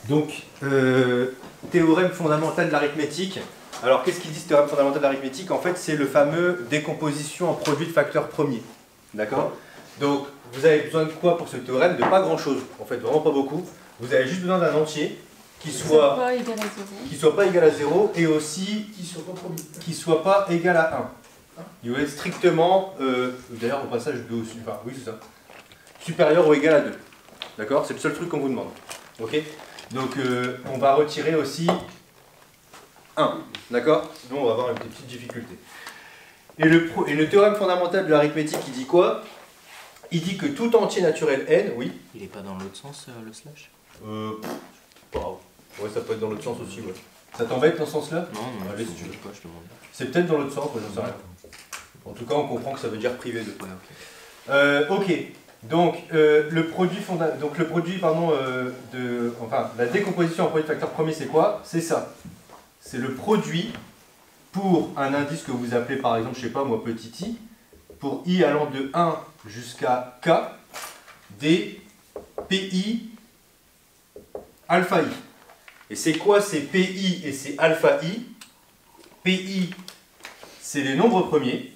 Donc, théorème fondamental de l'arithmétique. Alors, qu'est-ce qu'il dit ce théorème fondamental de l'arithmétique? En fait, c'est le fameux décomposition en produit de facteurs premiers. D'accord? Donc, vous avez besoin de quoi pour ce théorème? De pas grand-chose. En fait, vraiment pas beaucoup. Vous avez juste besoin d'un entier qui soit pas égal à 0 et aussi qui soit pas égal à 1. Il doit être strictement, d'ailleurs au passage 2 aussi, enfin oui c'est ça, supérieur ou égal à 2. D'accord? C'est le seul truc qu'on vous demande. Ok? Donc on va retirer aussi 1. D'accord? Sinon on va avoir des petites difficultés. Et le théorème fondamental de l'arithmétique, il dit quoi? Il dit que tout entier naturel n, oui. Il n'est pas dans l'autre sens le slash? Ouais, ça peut être dans l'autre sens aussi, ouais. Ça t'embête dans ce sens-là? Non, non, allez, si tu veux. Pas, je te demande. C'est peut-être dans l'autre sens, moi j'en sais rien. En tout cas, on comprend que ça veut dire privé de. Ouais, ok. Donc, le produit enfin, la décomposition en produit de facteur premier, c'est quoi? C'est ça. C'est le produit pour un indice que vous appelez par exemple, je sais pas moi, petit i, pour i allant de 1 jusqu'à k, des pi alpha i. Et c'est quoi ces pi et ces alpha i? Pi, c'est les nombres premiers.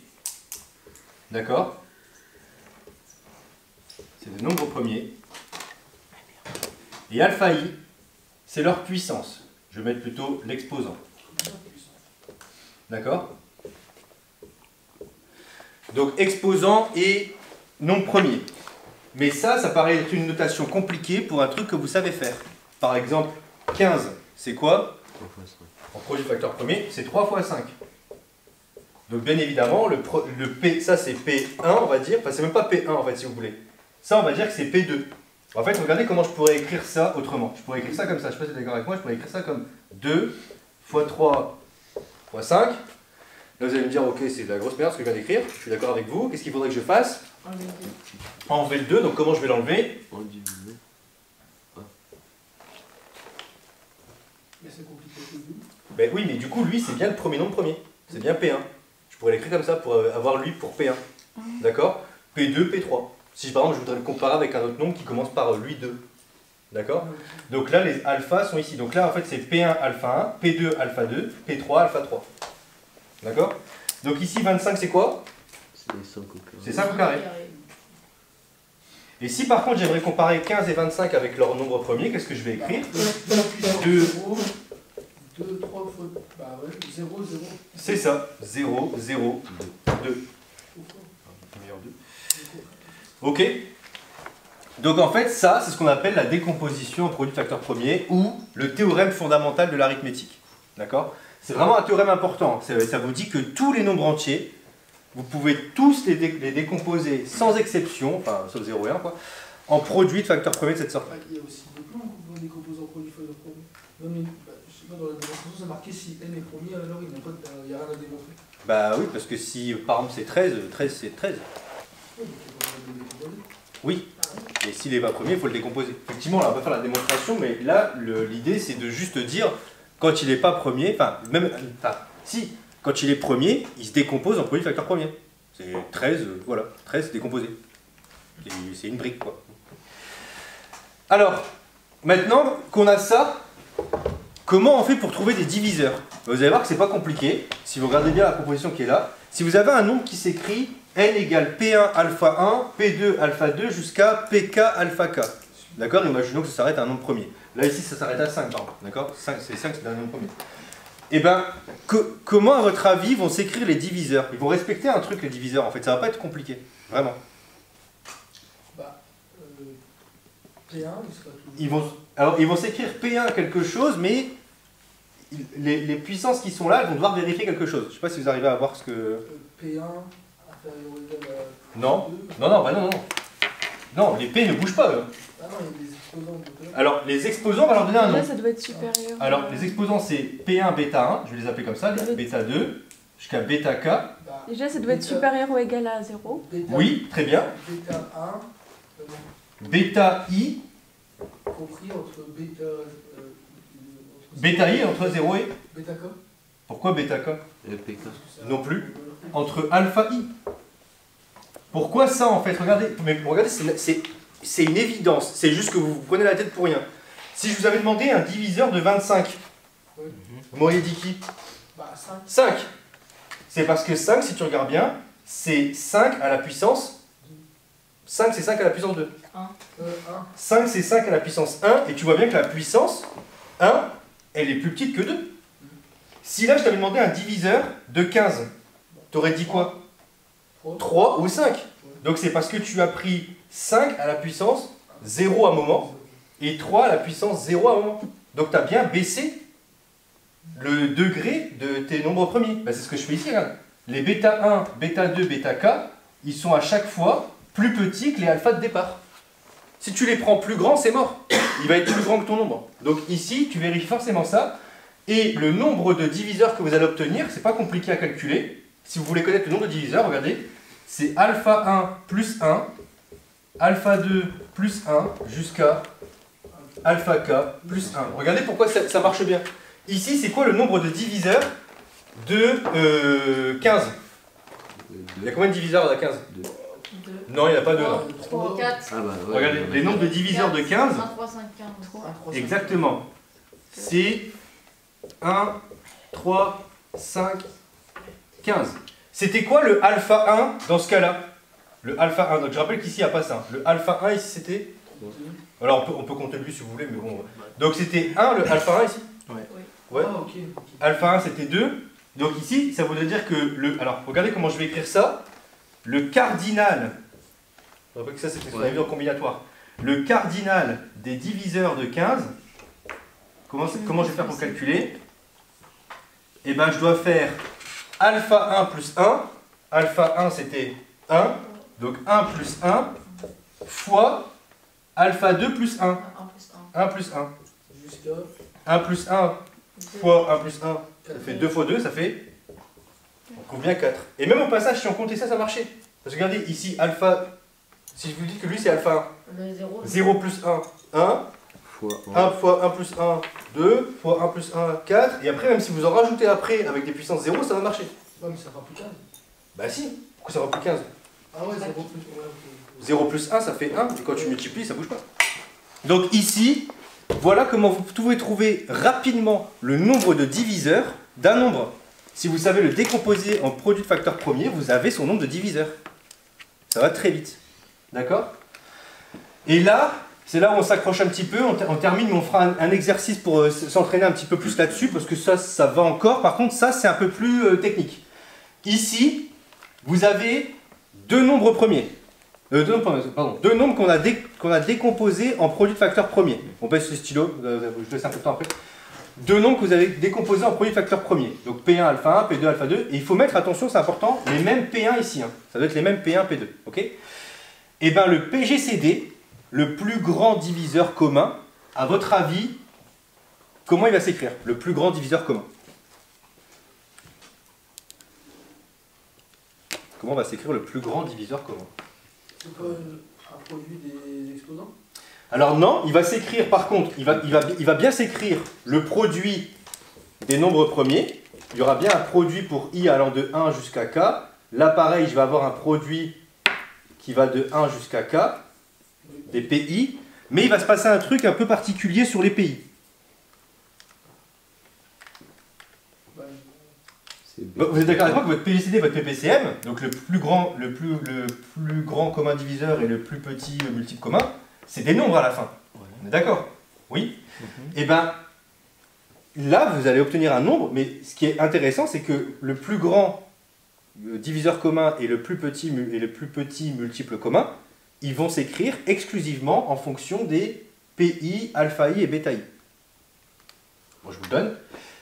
D'accord? C'est les nombres premiers. Et alpha i, c'est leur puissance. Je vais mettre plutôt l'exposant. D'accord? Donc exposant et nombre premier. Mais ça paraît être une notation compliquée pour un truc que vous savez faire. Par exemple, 15, c'est quoi? En produit facteur premier, c'est 3 fois 5. Donc bien évidemment, le P, ça c'est P1, on va dire. Enfin, c'est même pas P1 en fait, si vous voulez. Ça, on va dire que c'est P2. En fait, regardez comment je pourrais écrire ça autrement. Je pourrais écrire ça comme ça. Je ne sais pas si vous êtes d'accord avec moi, je pourrais écrire ça comme 2 fois 3 fois 5. Là, vous allez me dire, ok, c'est de la grosse merde ce que je viens d'écrire. Je suis d'accord avec vous. Qu'est-ce qu'il faudrait que je fasse? Enlever le 2. Donc comment je vais l'enlever? Mais c'est compliqué le 2. Ben oui, mais du coup, lui, c'est bien le premier nombre premier. C'est bien P1. Je pourrais l'écrire comme ça pour avoir lui pour P1. D'accord? P2, P3. Si par exemple je voudrais le comparer avec un autre nombre qui commence par lui 2. D'accord? Donc là, les alphas sont ici. Donc là, en fait, c'est P1 alpha 1, P2 alpha 2, P3 alpha 3. D'accord? Donc ici, 25, c'est quoi? C'est 5 au carré. Et si par contre j'aimerais comparer 15 et 25 avec leur nombre premier, qu'est-ce que je vais écrire? 2, 3 fois. Bah ouais, 0, 0. C'est ça. 0, 0, 2. Ok? Donc en fait, ça, c'est ce qu'on appelle la décomposition en produit de facteur premier ou le théorème fondamental de l'arithmétique. D'accord? C'est vraiment un théorème important. Ça vous dit que tous les nombres entiers, vous pouvez tous les décomposer sans exception, enfin sauf 0 et 1, quoi, en produit de facteur premier de cette sorte. Il y a aussi des plans qu'on peut décomposer en produit de facteur premier. Non mais, je sais pas, dans la démonstration, c'est marqué si n est premier, alors il n'y a rien à démontrer. Bah oui, parce que si par exemple c'est 13, 13 c'est 13. Oui, et s'il n'est pas premier, il faut le décomposer. Effectivement, là, on va faire la démonstration, mais là, l'idée, c'est de juste dire, quand il n'est pas premier, si, quand il est premier, il se décompose en produit de facteur premier. C'est 13, voilà, 13 c'est décomposé. C'est une brique, quoi. Alors, maintenant qu'on a ça, comment on fait pour trouver des diviseurs? Vous allez voir que c'est pas compliqué, si vous regardez bien la proposition qui est là. Si vous avez un nombre qui s'écrit n égale P1 alpha 1, P2 alpha 2 jusqu'à Pk alpha k. D'accord? Imaginons que ça s'arrête à un nombre premier. Là, ici, ça s'arrête à 5, pardon. D'accord? 5, c'est un nombre premier. Et bien, comment, à votre avis, vont s'écrire les diviseurs? Ils vont respecter un truc, les diviseurs, en fait. Ça va pas être compliqué. Vraiment. Bah, P1, il sera toujours... ils vont s'écrire P1 quelque chose, mais les puissances qui sont là, elles vont devoir vérifier quelque chose. Je ne sais pas si vous arrivez à voir ce que... P1 inférieur ou égal à... Non, non. Non, les P ne bougent pas. Ah non, il y a des exposants. Alors, les exposants, on va leur donner un nom. Là, ça doit être supérieur. Alors, les exposants, c'est P1, bêta 1, je vais les appeler comme ça, bêta 2, jusqu'à bêta k. Déjà, ça doit être supérieur ou égal à 0. Oui, très bien. Bêta 1. Bêta i. Compris entre bêta... Bêta i entre 0 et... Bêta k. Pourquoi bêta k? Non plus. Entre alpha i. Pourquoi ça, en fait? Regardez, c'est une évidence. C'est juste que vous prenez la tête pour rien. Si je vous avais demandé un diviseur de 25, Ouais. vous m'auriez dit qui? Bah, 5. 5. C'est parce que 5, si tu regardes bien, c'est 5 à la puissance. 5, c'est 5 à la puissance 2. 1. 5, c'est 5 à la puissance 1. Et tu vois bien que la puissance 1, elle est plus petite que 2. Si là, je t'avais demandé un diviseur de 15, t'aurais dit quoi? 3 ou 5. Donc c'est parce que tu as pris 5 à la puissance 0 à un moment et 3 à la puissance 0 à un moment. Donc tu as bien baissé le degré de tes nombres premiers. Ben, c'est ce que je fais ici, regarde. Les bêta 1, bêta 2, bêta k, ils sont à chaque fois plus petits que les alphas de départ. Si tu les prends plus grands, c'est mort. Il va être plus grand que ton nombre. Donc ici, tu vérifies forcément ça. Et le nombre de diviseurs que vous allez obtenir, c'est pas compliqué à calculer. Si vous voulez connaître le nombre de diviseurs, regardez. C'est alpha 1 plus 1, alpha 2 plus 1, jusqu'à alpha k plus 1. Regardez pourquoi ça marche bien. Ici, c'est quoi le nombre de diviseurs de 15? Il y a combien de diviseurs à 15? 2. Non, il n'y en a pas 2. 3, 4. Ah bah, ouais, Regardez, les nombres de diviseurs de 15. 1, 3, 5, 15. 3. Exactement. C'est 1, 3, 5, 15. C'était quoi le alpha 1 dans ce cas-là? Le alpha 1, donc je rappelle qu'ici il n'y a pas ça. Le alpha 1 ici c'était... Alors on peut compter lui si vous voulez, mais bon. Donc c'était 1 le alpha 1 ici? Ouais. Ah, ok. Alpha 1 c'était 2. Donc ici ça voudrait dire que le... Alors regardez comment je vais écrire ça. Le cardinal... Je rappelle que ça c'était ce qu'on avait vu en combinatoire. Le cardinal des diviseurs de 15... Comment je vais faire pour calculer? Eh bien, je dois faire alpha 1 plus 1. Alpha 1, c'était 1. Donc 1 plus 1 fois alpha 2 plus 1. 1 plus 1. 1 plus 1. Jusqu'à 1 plus 1 fois 1 plus 1, ça fait 2 fois 2, ça fait combien? 4. Et même au passage, si on comptait ça, ça marchait. Parce que regardez, ici, alpha... Si je vous dis que lui, c'est alpha 1. Le 0. 0 plus 1, 1. 1 fois 1 plus 1, 2, fois 1 plus 1, 4, et après, même si vous en rajoutez après avec des puissances 0, ça va marcher. Ouais, mais ça fera plus 15. Bah si, pourquoi ça va plus 15? Ah ouais, 0 plus. Ouais, ok. 0 plus 1, ça fait 1, et quand tu multiplies, ça bouge pas. Donc ici, voilà comment vous pouvez trouver rapidement le nombre de diviseurs d'un nombre. Si vous savez le décomposer en produit de facteur premier, vous avez son nombre de diviseurs. Ça va très vite. D'accord? Et là, c'est là où on s'accroche un petit peu, on termine, mais on fera un exercice pour s'entraîner un petit peu plus là-dessus, parce que ça va encore. Par contre, ça, c'est un peu plus technique. Ici, vous avez deux nombres premiers. Deux nombres qu'on a décomposés en produit de facteur premier. On baisse le stylo, je laisse un peu de temps après. Deux nombres que vous avez décomposés en produit de facteur premier. Donc P1 alpha 1, P2 alpha 2. Et il faut mettre, attention, c'est important, les mêmes P1 ici. Hein. Ça doit être les mêmes P1, P2. Ok? Et bien le PGCD, le plus grand diviseur commun, à votre avis, comment il va s'écrire? Le plus grand diviseur commun. Comment va s'écrire le plus grand diviseur commun? C'est pas un produit des exposants? Alors non, il va s'écrire par contre, il va bien s'écrire le produit des nombres premiers. Il y aura bien un produit pour i allant de 1 jusqu'à k. Là pareil, je vais avoir un produit qui va de 1 jusqu'à k, des PI. Mais il va se passer un truc un peu particulier sur les PI. Vous êtes d'accord avec moi que votre PGCD, votre PPCM, donc le plus grand commun diviseur et le plus petit multiple commun, c'est des nombres à la fin. Ouais. On est d'accord? Oui. Et bien, là, vous allez obtenir un nombre, mais ce qui est intéressant, c'est que le plus grand diviseur commun et le plus petit multiple commun, ils vont s'écrire exclusivement en fonction des PI, alpha I et bêta I. Bon, je vous le donne.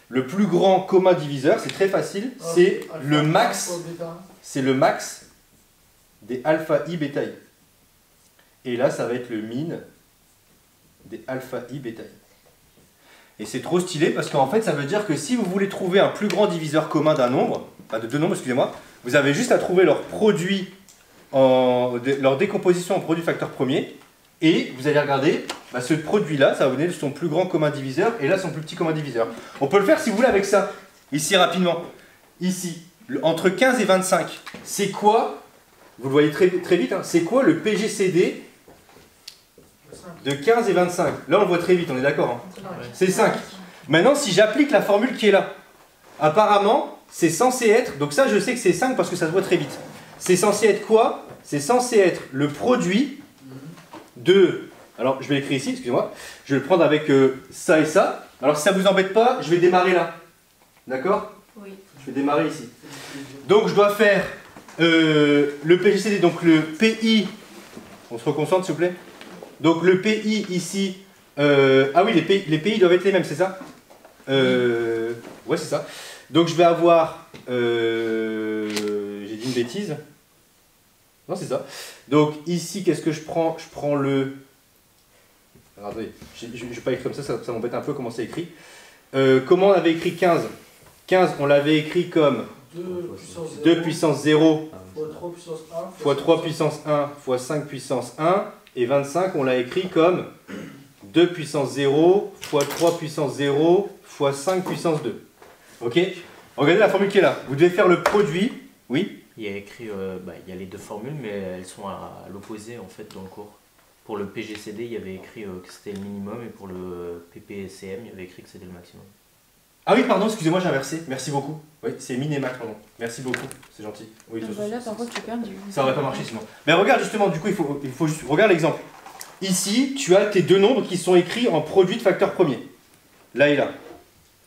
Le plus grand commun diviseur, c'est très facile, c'est le max. C'est le max des alpha I, bêta I. Et là, ça va être le min des alpha I, bêta I. Et c'est trop stylé parce qu'en fait, ça veut dire que si vous voulez trouver un plus grand diviseur commun d'un nombre, enfin de deux nombres, excusez-moi, vous avez juste à trouver leur produit, leur décomposition en produit facteur premier. Et vous allez regarder, bah ce produit-là, ça va donner son plus grand commun diviseur, et là son plus petit commun diviseur. On peut le faire si vous voulez avec ça, ici rapidement. Ici, entre 15 et 25, c'est quoi, vous le voyez très vite, hein, c'est quoi le PGCD 5. de 15 et 25. Là, on le voit très vite, on est d'accord, hein. Ouais. C'est 5. Maintenant, si j'applique la formule qui est là, apparemment, c'est censé être, donc ça, je sais que c'est 5 parce que ça se voit très vite. C'est censé être quoi? C'est censé être le produit de... Alors, je vais l'écrire ici, excusez-moi. Je vais le prendre avec ça et ça. Alors, si ça vous embête pas, je vais démarrer là. D'accord? Oui. Je vais démarrer ici. Donc, je dois faire le PGCD, donc le PI. On se reconcentre, s'il vous plaît. Donc, le PI ici... ah oui, les pays doivent être les mêmes, c'est ça? Ouais, c'est ça. Donc, je vais avoir... J'ai dit une bêtise. Non, c'est ça. Donc, ici, qu'est-ce que je prends? Je prends le... Alors, attendez, je ne vais pas écrire comme ça m'embête un peu comment c'est écrit. Comment on avait écrit 15? 15, on l'avait écrit comme 2 puissance 0 fois 3 puissance 1 fois 3 puissance 1 fois 5 puissance 1. Et 25, on l'a écrit comme 2 puissance 0 fois 3 puissance 0 fois 5 puissance 2. Ok? Regardez la formule qui est là. Vous devez faire le produit. Oui? Il y a écrit, il y a les deux formules, mais elles sont à l'opposé en fait dans le cours. Pour le PGCD, il y avait écrit que c'était le minimum, et pour le PPCM, il y avait écrit que c'était le maximum. Ah oui, pardon, excusez-moi, j'ai inversé. Merci beaucoup. Oui, c'est min et max, pardon. Merci beaucoup, c'est gentil. Oui, Ah bah là, par contre, tu perds du. ça aurait pas marché sinon. Mais regarde justement, du coup, il faut juste... Regarde l'exemple. Ici, tu as tes deux nombres qui sont écrits en produit de facteur premier. Là et là.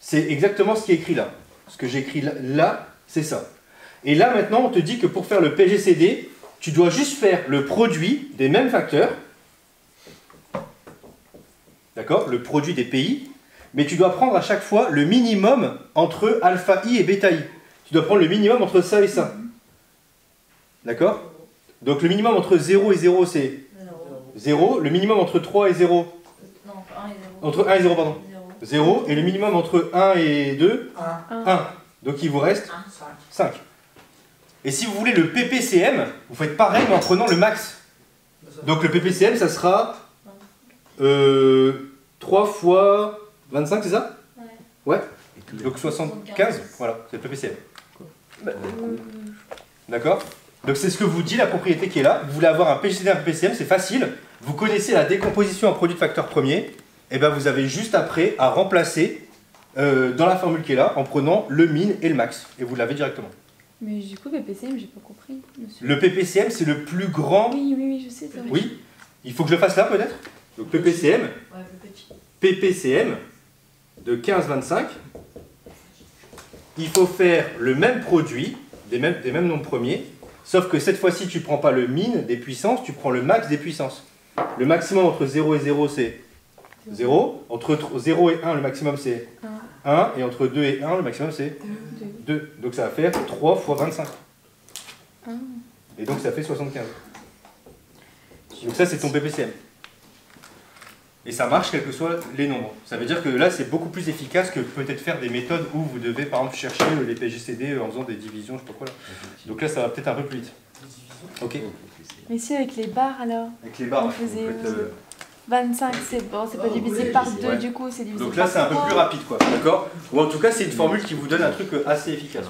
C'est exactement ce qui est écrit là. Ce que j'ai écrit là, c'est ça. Et là, maintenant, on te dit que pour faire le PGCD, tu dois juste faire le produit des mêmes facteurs. D'accord? Le produit des pays. Mais tu dois prendre à chaque fois le minimum entre alpha i et bêta i. Tu dois prendre le minimum entre ça et ça. D'accord? Donc le minimum entre 0 et 0, c'est 0. Le minimum entre 3 et 0. Non, entre 1 et 0. Entre 1 et 0, pardon. 0. 0. Et le minimum entre 1 et 2, 1 1. Donc il vous reste 5. 5. Et si vous voulez le PPCM, vous faites pareil mais en prenant le max. Donc le PPCM, ça sera 3 fois 25, c'est ça? Ouais. Donc 75, voilà, c'est le PPCM. D'accord? Donc c'est ce que vous dit la propriété qui est là. Vous voulez avoir un PGCD et un PPCM, c'est facile. Vous connaissez la décomposition en produit de facteur premier. Et bien vous avez juste après à remplacer dans la formule qui est là en prenant le min et le max. Et vous l'avez directement. Mais du coup, PPCM, j'ai pas compris, monsieur. Le PPCM, c'est le plus grand... Oui, je sais. Ça. Oui. Il faut que je le fasse là peut-être? Donc PPCM, Ouais, plus petit. PPCM de 15-25. Il faut faire le même produit, des mêmes nombres premiers, sauf que cette fois-ci, tu ne prends pas le min des puissances, tu prends le max des puissances. Le maximum entre 0 et 0, c'est 0. Entre 0 et 1, le maximum, c'est 1. Et entre 2 et 1, le maximum, c'est 2. Donc ça va faire 3 fois 25. Et donc ça fait 75. Donc ça, c'est ton PPCM. Et ça marche quels que soient les nombres. Ça veut dire que là, c'est beaucoup plus efficace que peut-être faire des méthodes où vous devez, par exemple, chercher les PGCD en faisant des divisions, je sais pas quoi là. Donc là, ça va peut-être un peu plus vite. Ok. Mais si, avec les barres alors. Avec les barres, On vous faisait, faites, 25, c'est bon, c'est pas divisé par 2, ouais. du coup, c'est divisé Donc par là, c'est un peu 3. plus rapide, quoi. D'accord? Ou en tout cas, c'est une formule qui vous donne un truc assez efficace.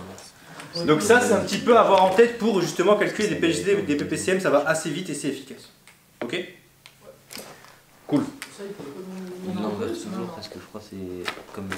Donc ça, c'est un petit peu à avoir en tête pour justement calculer des PGCD, des PPCM, ça va assez vite et c'est efficace. Ok? Cool. Ça, il faut pas nous- Non, toujours parce que je crois que c'est comme